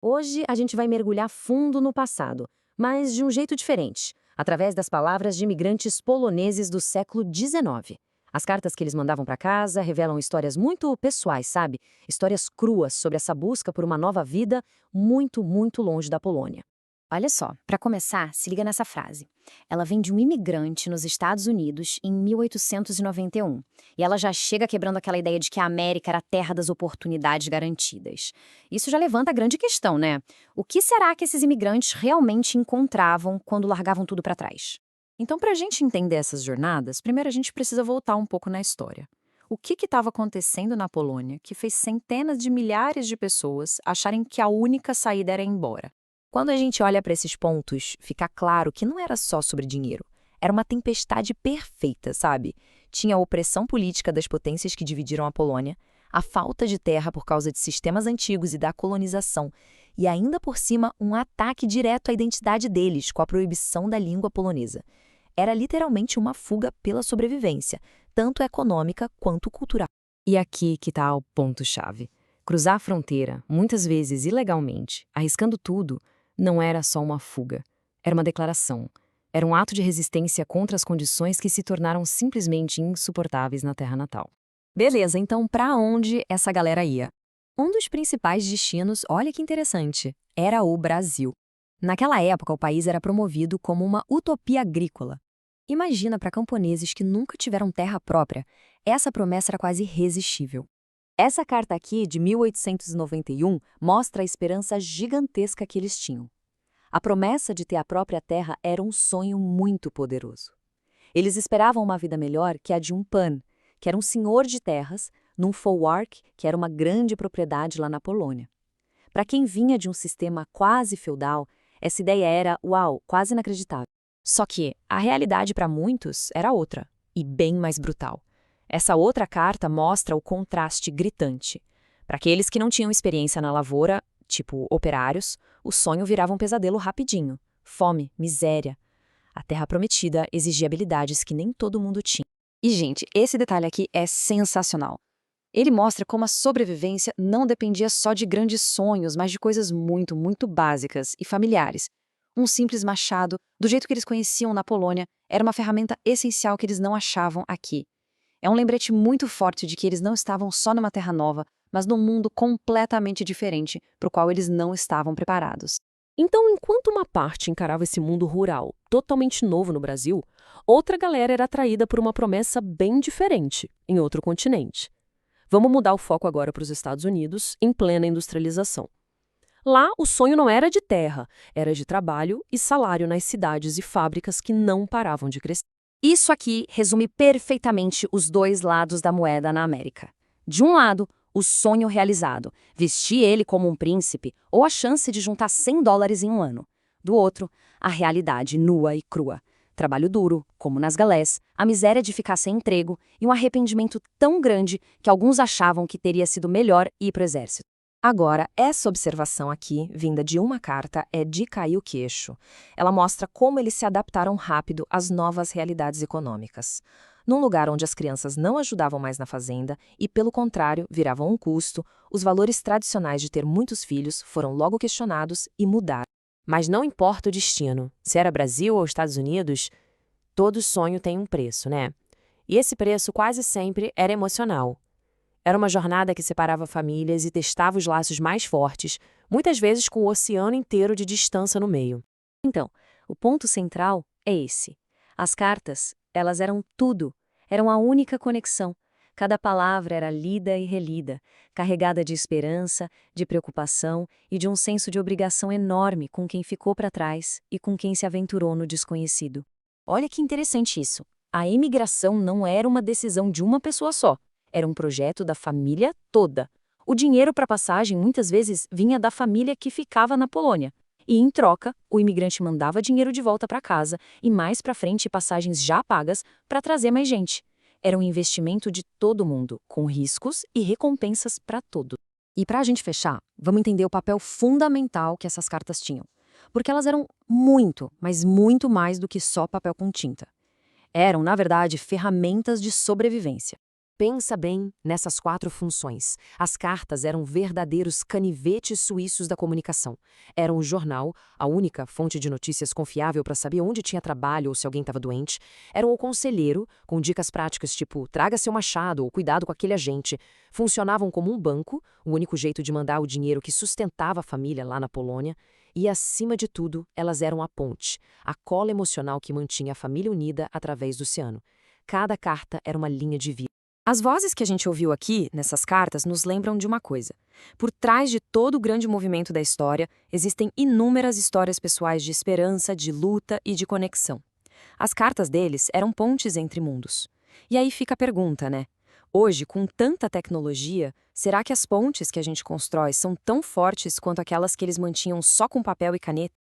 Hoje a gente vai mergulhar fundo no passado, mas de um jeito diferente, através das palavras de imigrantes poloneses do século XIX. As cartas que eles mandavam para casa revelam histórias muito pessoais, sabe? Histórias cruas sobre essa busca por uma nova vida muito, muito longe da Polônia. Olha só, para começar, se liga nessa frase. Ela vem de um imigrante nos Estados Unidos em 1891. E ela já chega quebrando aquela ideia de que a América era a terra das oportunidades garantidas. Isso já levanta a grande questão, né? O que será que esses imigrantes realmente encontravam quando largavam tudo para trás? Então, para a gente entender essas jornadas, primeiro a gente precisa voltar um pouco na história. O que estava acontecendo na Polônia que fez centenas de milhares de pessoas acharem que a única saída era ir embora? Quando a gente olha para esses pontos, fica claro que não era só sobre dinheiro. Era uma tempestade perfeita, sabe? Tinha a opressão política das potências que dividiram a Polônia, a falta de terra por causa de sistemas antigos e da colonização, e ainda por cima um ataque direto à identidade deles com a proibição da língua polonesa. Era literalmente uma fuga pela sobrevivência, tanto econômica quanto cultural. E aqui que está o ponto-chave. Cruzar a fronteira, muitas vezes ilegalmente, arriscando tudo, não era só uma fuga. Era uma declaração. Era um ato de resistência contra as condições que se tornaram simplesmente insuportáveis na terra natal. Beleza, então para onde essa galera ia? Um dos principais destinos, olha que interessante, era o Brasil. Naquela época, o país era promovido como uma utopia agrícola. Imagina para camponeses que nunca tiveram terra própria, essa promessa era quase irresistível. Essa carta aqui, de 1891, mostra a esperança gigantesca que eles tinham. A promessa de ter a própria terra era um sonho muito poderoso. Eles esperavam uma vida melhor que a de um pan, que era um senhor de terras, num folwark, que era uma grande propriedade lá na Polônia. Para quem vinha de um sistema quase feudal, essa ideia era, uau, quase inacreditável. Só que a realidade para muitos era outra, e bem mais brutal. Essa outra carta mostra o contraste gritante. Para aqueles que não tinham experiência na lavoura, tipo operários, o sonho virava um pesadelo rapidinho. Fome, miséria. A terra prometida exigia habilidades que nem todo mundo tinha. E, gente, esse detalhe aqui é sensacional. Ele mostra como a sobrevivência não dependia só de grandes sonhos, mas de coisas muito, muito básicas e familiares. Um simples machado, do jeito que eles conheciam na Polônia, era uma ferramenta essencial que eles não achavam aqui. É um lembrete muito forte de que eles não estavam só numa terra nova, mas num mundo completamente diferente, para o qual eles não estavam preparados. Então, enquanto uma parte encarava esse mundo rural, totalmente novo no Brasil, outra galera era atraída por uma promessa bem diferente, em outro continente. Vamos mudar o foco agora para os Estados Unidos, em plena industrialização. Lá, o sonho não era de terra, era de trabalho e salário nas cidades e fábricas que não paravam de crescer. Isso aqui resume perfeitamente os dois lados da moeda na América. De um lado, o sonho realizado, vestir ele como um príncipe ou a chance de juntar US$ 100 em um ano. Do outro, a realidade nua e crua. Trabalho duro, como nas galés, a miséria de ficar sem emprego e um arrependimento tão grande que alguns achavam que teria sido melhor ir para o exército. Agora, essa observação aqui, vinda de uma carta, é de cair o queixo. Ela mostra como eles se adaptaram rápido às novas realidades econômicas. Num lugar onde as crianças não ajudavam mais na fazenda e, pelo contrário, viravam um custo, os valores tradicionais de ter muitos filhos foram logo questionados e mudaram. Mas não importa o destino, se era Brasil ou Estados Unidos, todo sonho tem um preço, né? E esse preço quase sempre era emocional. Era uma jornada que separava famílias e testava os laços mais fortes, muitas vezes com o oceano inteiro de distância no meio. Então, o ponto central é esse. As cartas, elas eram tudo. Eram a única conexão. Cada palavra era lida e relida, carregada de esperança, de preocupação e de um senso de obrigação enorme com quem ficou para trás e com quem se aventurou no desconhecido. Olha que interessante isso. A imigração não era uma decisão de uma pessoa só. Era um projeto da família toda. O dinheiro para passagem muitas vezes vinha da família que ficava na Polônia. E, em troca, o imigrante mandava dinheiro de volta para casa e mais para frente passagens já pagas para trazer mais gente. Era um investimento de todo mundo, com riscos e recompensas para todos. E para a gente fechar, vamos entender o papel fundamental que essas cartas tinham. Porque elas eram muito, mas muito mais do que só papel com tinta. Eram, na verdade, ferramentas de sobrevivência. Pensa bem nessas 4 funções. As cartas eram verdadeiros canivetes suíços da comunicação. Eram o jornal, a única fonte de notícias confiável para saber onde tinha trabalho ou se alguém estava doente. Eram o conselheiro, com dicas práticas tipo traga seu machado ou cuidado com aquele agente. Funcionavam como um banco, o único jeito de mandar o dinheiro que sustentava a família lá na Polônia. E, acima de tudo, elas eram a ponte, a cola emocional que mantinha a família unida através do oceano. Cada carta era uma linha de vida. As vozes que a gente ouviu aqui, nessas cartas, nos lembram de uma coisa. Por trás de todo o grande movimento da história, existem inúmeras histórias pessoais de esperança, de luta e de conexão. As cartas deles eram pontes entre mundos. E aí fica a pergunta, né? Hoje, com tanta tecnologia, será que as pontes que a gente constrói são tão fortes quanto aquelas que eles mantinham só com papel e caneta?